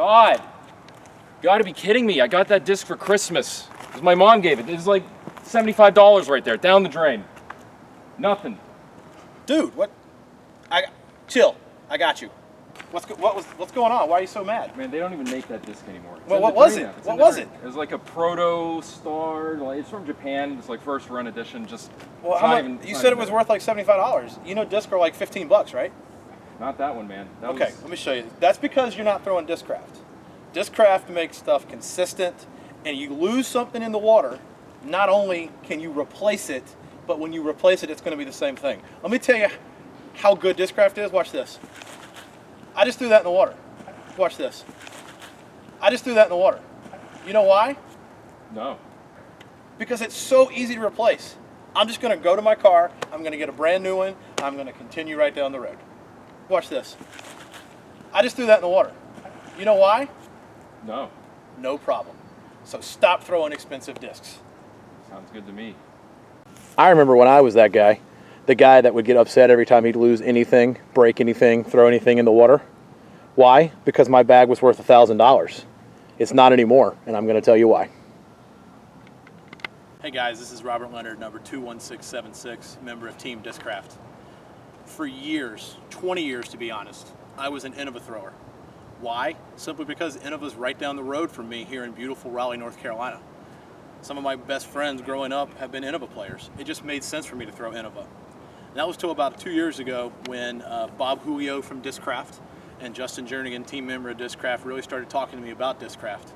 God. You gotta be kidding me. I got that disc for Christmas. My mom gave it. It's like $75 right there, down the drain. Nothing. Dude, what? Chill. I got you. What's going on? Why are you so mad? Man, they don't even make that disc anymore. Well, what was it? What was it? It was like a proto star. Like, it's from Japan. It's like first run edition. Just well, you said it was worth like $75. You know, discs are like $15, right? Not that one, man. Okay, let me show you. That's because you're not throwing Discraft. Discraft makes stuff consistent, and you lose something in the water, not only can you replace it, but when you replace it, it's going to be the same thing. Let me tell you how good Discraft is. Watch this. I just threw that in the water. Watch this. I just threw that in the water. You know why? No. Because it's so easy to replace. I'm just going to go to my car, I'm going to get a brand new one, I'm going to continue right down the road. Watch this. I just threw that in the water. You know why? No. No problem. So stop throwing expensive discs. Sounds good to me. I remember when I was that guy, the guy that would get upset every time he'd lose anything, break anything, throw anything in the water. Why? Because my bag was worth $1,000. It's not anymore, and I'm going to tell you why. Hey guys, this is Robert Leonard, number 21676, member of Team Discraft. For years, 20 years to be honest, I was an Innova thrower. Why? Simply because Innova's right down the road from me here in beautiful Raleigh, North Carolina. Some of my best friends growing up have been Innova players. It just made sense for me to throw Innova. And that was till about 2 years ago when Bob Julio from Discraft and Justin Jernigan, team member of Discraft, really started talking to me about Discraft.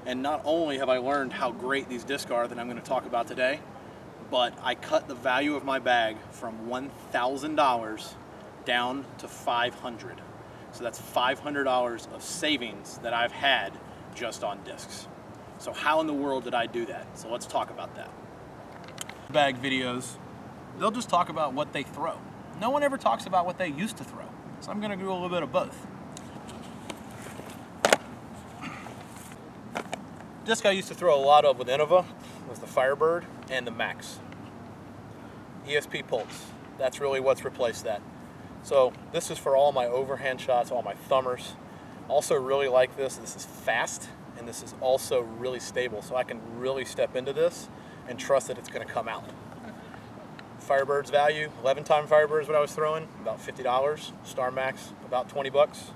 And not only have I learned how great these discs are that I'm going to talk about today, but I cut the value of my bag from $1,000 down to $500. So that's $500 of savings that I've had just on discs. So how in the world did I do that? So let's talk about that. Bag videos, they'll just talk about what they throw. No one ever talks about what they used to throw. So I'm going to do a little bit of both. Disc I used to throw a lot of with Innova was the Firebird and the Max. ESP Pulse, that's really what's replaced that. So this is for all my overhand shots, all my thumbers. Also really like this is fast and this is also really stable. So I can really step into this and trust that it's gonna come out. Firebird's value, 11-time Firebirds what I was throwing, about $50. Star Max, about 20 bucks.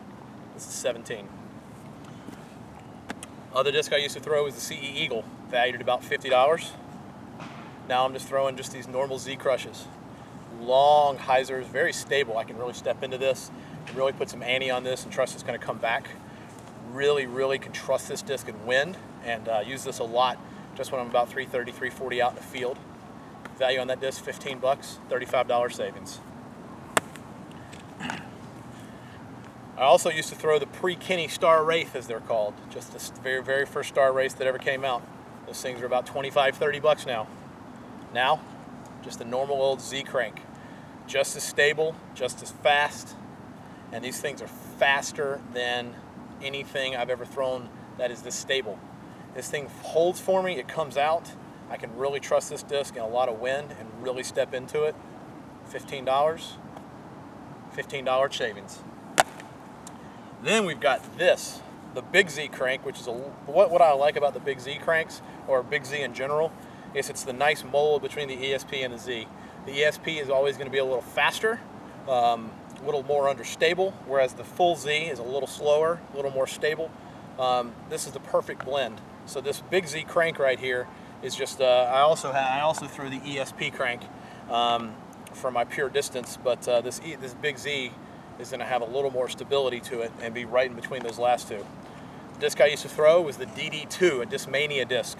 This is 17. Other disc I used to throw was the CE Eagle, valued at about $50. Now I'm just throwing just these normal Z crushes. Long hyzers, very stable. I can really step into this and really put some ante on this and trust it's going to come back. Really can trust this disc in wind and use this a lot just when I'm about 330, 340 out in the field. Value on that disc, 15 bucks, $35 savings. I also used to throw the pre-Kenny Star Wraith, as they're called, just the very first Star Wraith that ever came out. Those things are about 25, 30 bucks now. Now, just a normal old Z crank. Just as stable, just as fast, and these things are faster than anything I've ever thrown that is this stable. This thing holds for me, it comes out. I can really trust this disc in a lot of wind and really step into it. $15 savings. Then we've got this, the Big Z crank, which is what I like about the Big Z cranks, or Big Z in general, is it's the nice mold between the ESP and the Z. The ESP is always going to be a little faster, a little more understable, whereas the full Z is a little slower, a little more stable. This is the perfect blend. So this Big Z crank right here is just, I also threw the ESP crank for my pure distance, but this Big Z is going to have a little more stability to it and be right in between those last two. The disc I used to throw was the DD2, a Discmania disc,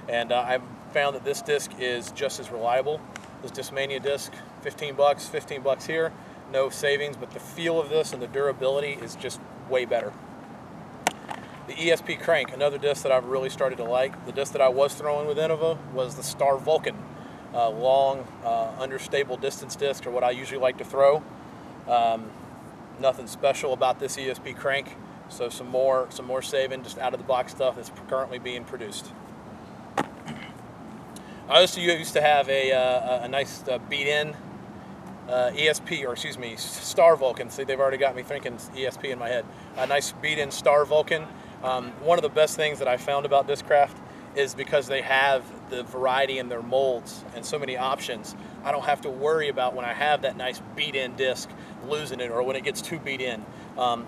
and I've found that this disc is just as reliable. This Discmania disc, 15 bucks here, no savings, but the feel of this and the durability is just way better. The ESP crank, another disc that I've really started to like. The disc that I was throwing with Innova was the Star Vulcan, long, understable distance disc, or what I usually like to throw. Nothing special about this ESP crank, so some more saving, just out of the box stuff that's currently being produced. I also used to have a nice beat-in ESP, or excuse me, Star Vulcan. See, they've already got me thinking ESP in my head. A nice beat-in Star Vulcan. One of the best things that I found about Discraft is because they have the variety in their molds and so many options. I don't have to worry about when I have that nice beat-in disc losing it or when it gets too beat in.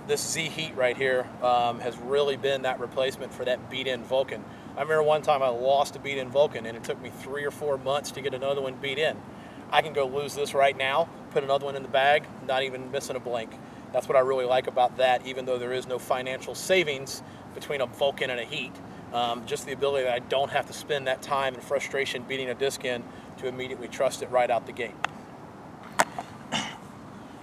This Z Heat right here has really been that replacement for that beat-in Vulcan. I remember one time I lost a beat-in Vulcan and it took me 3 or 4 months to get another one beat in. I can go lose this right now, put another one in the bag, not even missing a blink. That's what I really like about that, even though there is no financial savings between a Vulcan and a Heat. Just the ability that I don't have to spend that time and frustration beating a disc in to immediately trust it right out the gate.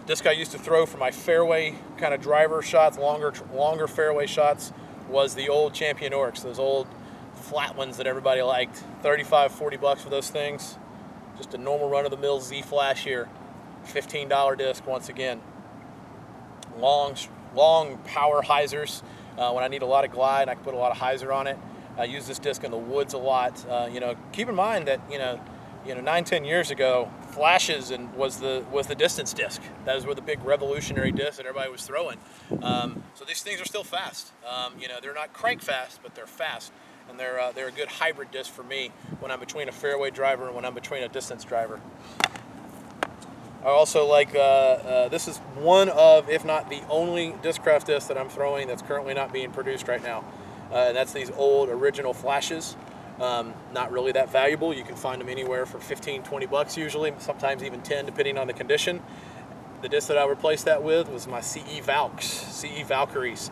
Disc I used to throw for my fairway kind of driver shots, longer fairway shots, was the old Champion Orcs, those old flat ones that everybody liked. 35, 40 bucks for those things. Just a normal run-of-the-mill Z Flash here. $15 disc once again. Long power hyzers. When I need a lot of glide, I can put a lot of hyzer on it. I use this disc in the woods a lot. Keep in mind that 9-10 years ago, flashes was the distance disc. Those were the big revolutionary discs that everybody was throwing. So these things are still fast. They're not crank fast, but they're fast, and they're a good hybrid disc for me when I'm between a fairway driver and when I'm between a distance driver. I also like, this is one of, if not the only Discraft disc that I'm throwing that's currently not being produced right now. And that's these old original flashes. Not really that valuable. You can find them anywhere for 15, 20 bucks usually, sometimes even 10 depending on the condition. The disc that I replaced that with was my CE Valkyries.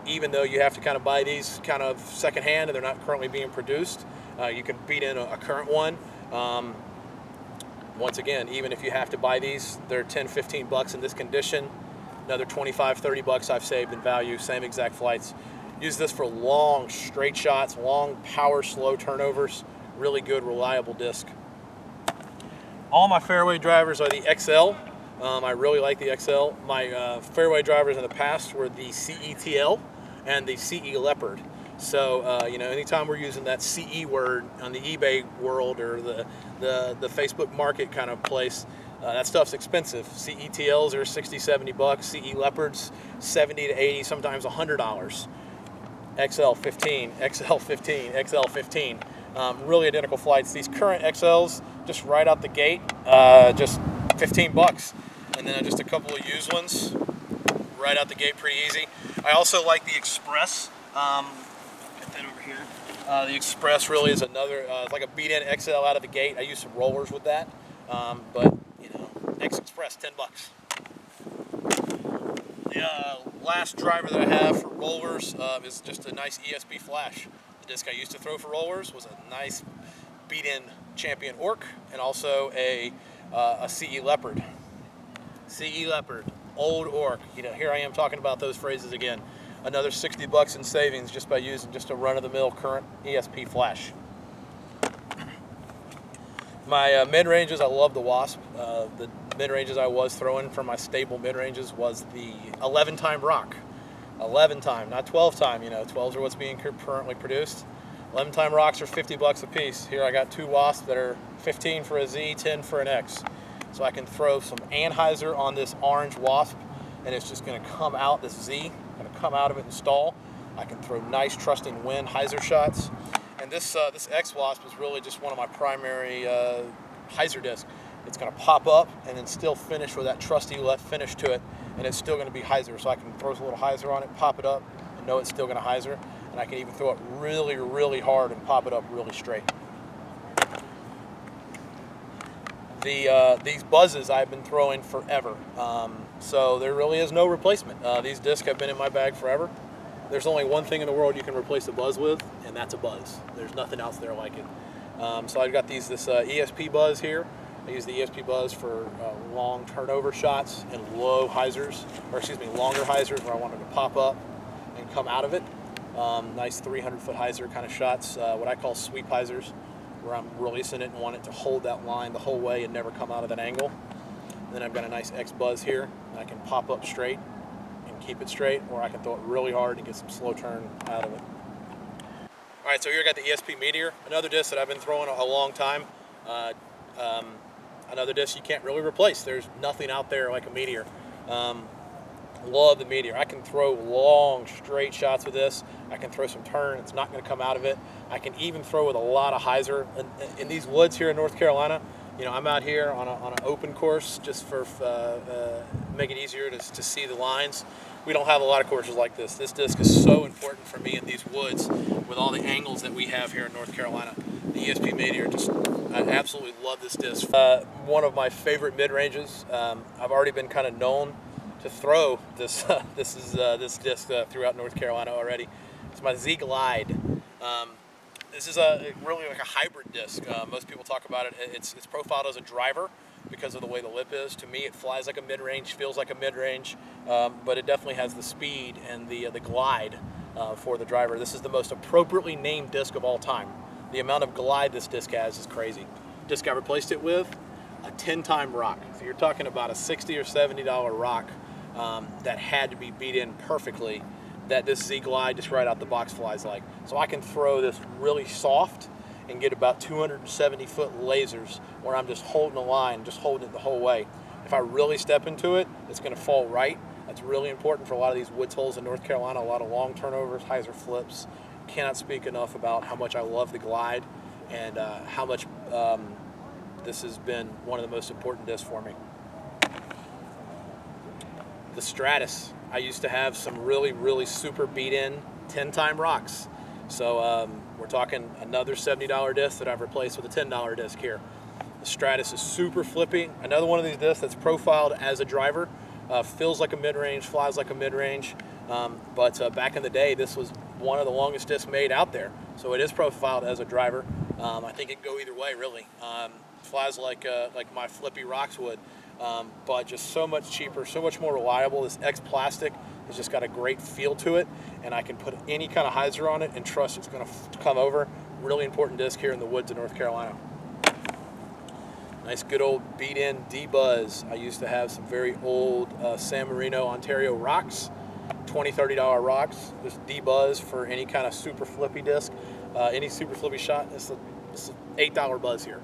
Even though you have to kind of buy these kind of secondhand and they're not currently being produced, you can beat in a current one. Once again, even if you have to buy these, they're 10, 15 bucks in this condition. Another 25, 30 bucks I've saved in value, same exact flights. Use this for long straight shots, long power, slow turnovers. Really good, reliable disc. All my fairway drivers are the XL. I really like the XL. My fairway drivers in the past were the CETL and the CE Leopard. So, anytime we're using that CE word on the eBay world or the Facebook market kind of place, that stuff's expensive. CETLs are 60, 70 bucks. CE Leopards, 70 to 80, sometimes $100. XL 15, XL 15, XL 15. Really identical flights. These current XLs, just right out the gate, just 15 bucks. And then just a couple of used ones, right out the gate, pretty easy. I also like the Express. Get that over here. The Express really is another, it's like a beat-in XL out of the gate. I use some rollers with that, but Express, 10 bucks. The last driver that I have for rollers is just a nice ESP flash. The disc I used to throw for rollers was a nice beat-in Champion Orc and also a CE Leopard. CE Leopard, old Orc. Here I am talking about those phrases again. Another 60 bucks in savings just by using just a run-of-the-mill current ESP flash. My mid-ranges, I love the Wasp. The mid-ranges I was throwing for my stable mid-ranges was the 11-time Rock. 11-time, not 12-time, 12s are what's being currently produced. 11-time Rocks are 50 bucks a piece. Here I got 2 Wasps that are 15 for a Z, 10 for an X. So I can throw some anhyzer on this orange Wasp and it's just gonna come out, this Z, gonna come out of it and stall. I can throw nice trusting wind hyzer shots. And this X Wasp is really just one of my primary hyzer discs. It's going to pop up and then still finish with that trusty left finish to it, and it's still going to be hyzer. So I can throw a little hyzer on it, pop it up, and know it's still going to hyzer. And I can even throw it really, really hard and pop it up really straight. These buzzes I've been throwing forever, so there really is no replacement. These discs have been in my bag forever. There's only one thing in the world you can replace a buzz with, and that's a buzz. There's nothing else there like it. So I've got this ESP buzz here. I use the ESP buzz for long turnover shots and low hyzers, or excuse me, longer hyzers where I want them to pop up and come out of it. Nice 300-foot hyzer kind of shots, what I call sweep hyzers, where I'm releasing it and want it to hold that line the whole way and never come out of that angle. And then I've got a nice X buzz here, and I can pop up straight and keep it straight, or I can throw it really hard and get some slow turn out of it. All right, so here I got the ESP Meteor, another disc that I've been throwing a long time. another disc you can't really replace. There's nothing out there like a Meteor. Love the Meteor. I can throw long, straight shots with this. I can throw some turn. It's not going to come out of it. I can even throw with a lot of hyzer. In these woods here in North Carolina, you know, I'm out here on an open course just for make it easier to see the lines. We don't have a lot of courses like this. This disc is so important for me in these woods with all the angles that we have here in North Carolina. The ESP Meteor, I absolutely love this disc. One of my favorite mid-ranges. I've already been kind of known to throw this this disc throughout North Carolina already. It's my Z Glide. This is really like a hybrid disc. Most people talk about it. It's profiled as a driver because of the way the lip is. To me, it flies like a mid-range, feels like a mid-range, but it definitely has the speed and the glide for the driver. This is the most appropriately named disc of all time. The amount of glide this disc has is crazy. Disc I replaced it with a 10-time rock. So you're talking about a $60 or $70 rock that had to be beat in perfectly, that this Z Glide just right out the box flies like. So I can throw this really soft and get about 270-foot lasers where I'm just holding a line, just holding it the whole way. If I really step into it, it's going to fall right. That's really important for a lot of these woods holes in North Carolina, a lot of long turnovers, hyzer flips. Cannot speak enough about how much I love the Glide and how much this has been one of the most important discs for me. The Stratus. I used to have some really, really super beat-in 10-time rocks. So we're talking another $70 disc that I've replaced with a $10 disc here. The Stratus is super flippy. Another one of these discs that's profiled as a driver. Feels like a mid-range, flies like a mid-range. But back in the day, this was one of the longest discs made out there. So it is profiled as a driver. I think it can go either way, really. Flies like my flippy rocks would. But just so much cheaper, so much more reliable. This X plastic has just got a great feel to it, and I can put any kind of hyzer on it and trust it's going to come over. Really important disc here in the woods of North Carolina. Nice good old beat-in D-Buzz. I used to have some very old San Marino, Ontario rocks, $20, $30 rocks. This D-Buzz for any kind of super flippy disc, any super flippy shot. It's an $8 buzz here.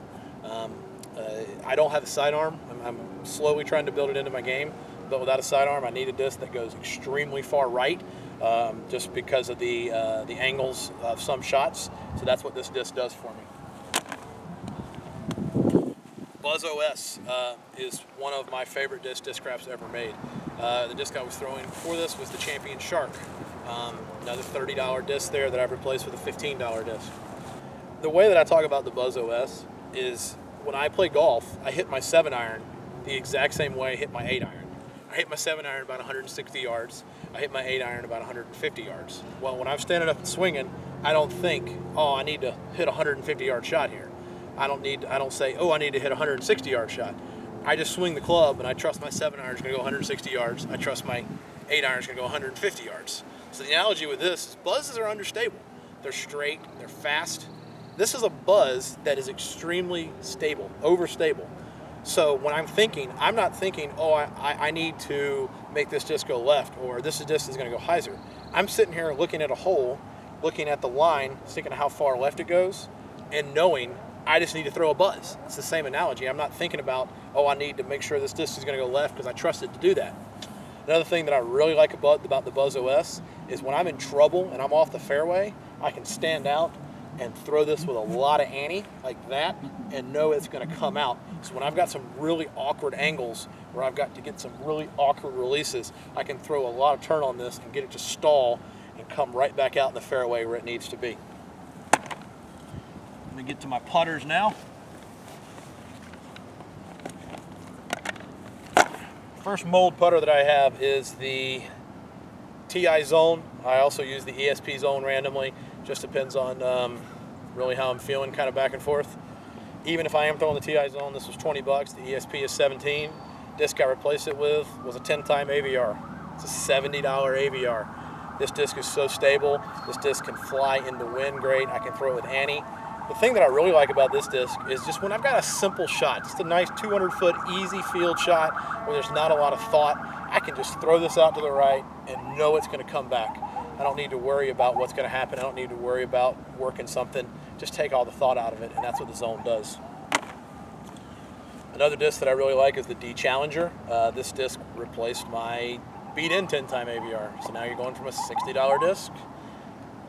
I don't have a sidearm. I'm slowly trying to build it into my game, but without a sidearm, I need a disc that goes extremely far right, just because of the angles of some shots. So that's what this disc does for me. Buzz OS is one of my favorite Discrafts ever made. The disc I was throwing before this was the Champion Shark. Another $30 disc there that I've replaced with a $15 disc. The way that I talk about the Buzz OS is when I play golf, I hit my 7-iron the exact same way I hit my 8-iron. I hit my 7-iron about 160 yards. I hit my 8-iron about 150 yards. Well, when I'm standing up and swinging, I don't think, oh, I need to hit a 150-yard shot here. I don't say, oh, I need to hit a 160-yard shot. I just swing the club, and I trust my 7-iron is going to go 160 yards. I trust my 8-iron is going to go 150 yards. So the analogy with this is buzzes are understable. They're straight, they're fast. This is a buzz that is extremely stable, overstable. So when I'm thinking, I'm not thinking, oh, I need to make this disc go left, or this disc is going to go hyzer. I'm sitting here looking at a hole, looking at the line, thinking how far left it goes, and knowing I just need to throw a buzz. It's the same analogy. I'm not thinking about, oh, I need to make sure this disc is going to go left because I trust it to do that. Another thing that I really like about the Buzz OS is when I'm in trouble and I'm off the fairway, I can stand out and throw this with a lot of ante like that and know it's going to come out. So when I've got some really awkward angles where I've got to get some really awkward releases, I can throw a lot of turn on this and get it to stall and come right back out in the fairway where it needs to be. Let me get to my putters now. First mold putter that I have is the TI Zone. I also use the ESP Zone randomly. Just depends on really how I'm feeling, kind of back and forth. Even if I am throwing the TI Zone, this was 20 bucks. The ESP is 17. Disc I replaced it with was a 10-time AVR. It's a $70 AVR. This disc is so stable. This disc can fly in the wind great. I can throw it with ante. The thing that I really like about this disc is just when I've got a simple shot, just a nice 200-foot easy field shot where there's not a lot of thought, I can just throw this out to the right and know it's going to come back. I don't need to worry about what's going to happen. I don't need to worry about working something. Just take all the thought out of it, and that's what the Zone does. Another disc that I really like is the D Challenger. This disc replaced my beat-in 10-time AVR. So now you're going from a $60 disc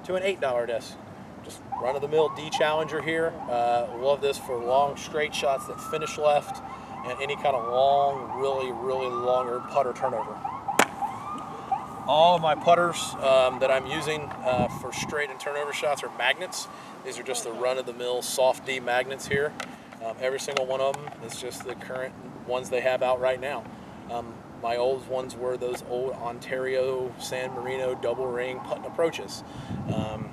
to an $8 disc. Just run-of-the-mill D Challenger here. Love this for long straight shots that finish left and any kind of long, really longer putter turnover. All of my putters that I'm using for straight and turnover shots are magnets. These are just the run-of-the-mill soft D magnets here. Every single one of them is just the current ones they have out right now. My old ones were those old Ontario San Marino double ring putt and approaches.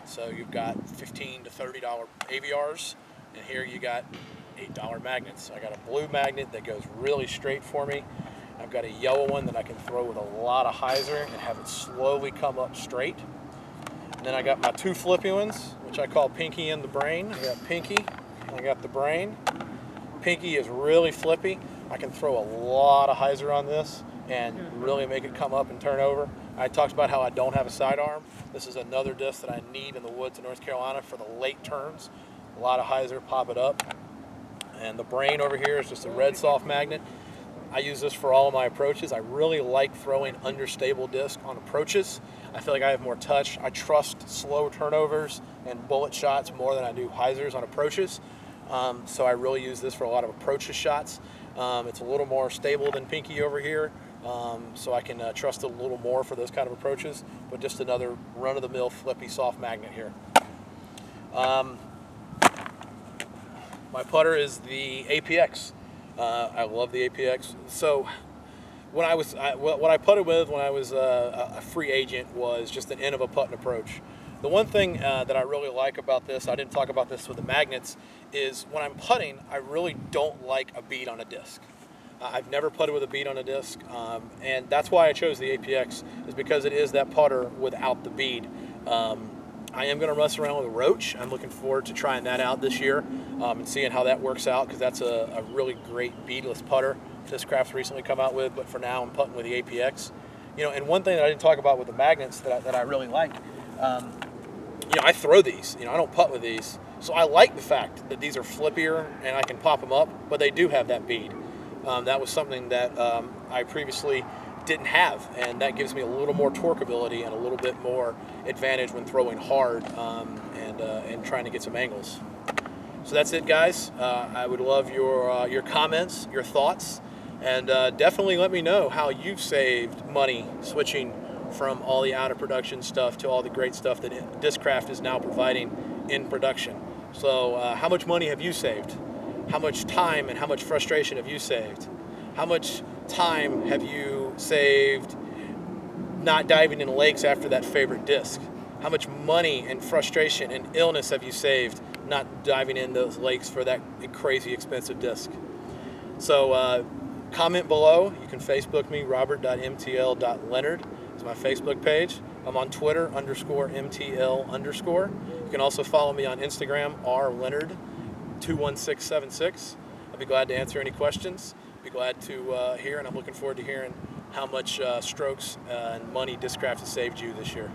So you've got $15 to $30 AVRs, and here you got $8 magnets. I got a blue magnet that goes really straight for me. I've got a yellow one that I can throw with a lot of hyzer and have it slowly come up straight. And then I got my two flippy ones, which I call Pinky and the Brain. I got Pinky, and I got the Brain. Pinky is really flippy. I can throw a lot of hyzer on this and really make it come up and turn over. I talked about how I don't have a sidearm. This is another disc that I need in the woods of North Carolina for the late turns. A lot of hyzer, pop it up. And the Brain over here is just a red soft magnet. I use this for all of my approaches. I really like throwing understable disc on approaches. I feel like I have more touch. I trust slow turnovers and bullet shots more than I do hyzers on approaches. So I really use this for a lot of approaches shots. It's a little more stable than Pinky over here, so I can trust it a little more for those kind of approaches, but just another run-of-the-mill flippy soft magnet here. My putter is the APX. I love the APX. So what I putted with when I was a free agent was just an end of a putt and approach. The one thing that I really like about this, I didn't talk about this with the magnets, is when I'm putting, I really don't like a bead on a disc. I've never putted with a bead on a disc, and that's why I chose the APX, is because it is that putter without the bead. I am going to mess around with a Roach. I'm looking forward to trying that out this year and seeing how that works out, because that's a really great beadless putter Discraft's recently come out with, but for now I'm putting with the APX. You know, and one thing that I didn't talk about with the magnets that I really like, you know, I throw these. You know, I don't putt with these. So I like the fact that these are flippier and I can pop them up, but they do have that bead. That was something that I previously didn't have, and that gives me a little more torque ability and a little bit more advantage when throwing hard and trying to get some angles. So that's it, guys. I would love your comments, your thoughts, and definitely let me know how you've saved money switching from all the out of production stuff to all the great stuff that Discraft is now providing in production. So how much money have you saved? How much time and how much frustration have you saved? How much time have you saved not diving in lakes after that favorite disc? How much money and frustration and illness have you saved not diving in those lakes for that crazy expensive disc? So comment below. You can Facebook me, robert.mtl.leonard. It's my Facebook page. I'm on Twitter, _MTL_. You can also follow me on Instagram, rleonard21676. I'll be glad to answer any questions. Be glad to hear, and I'm looking forward to hearing how much strokes and money Discraft has saved you this year.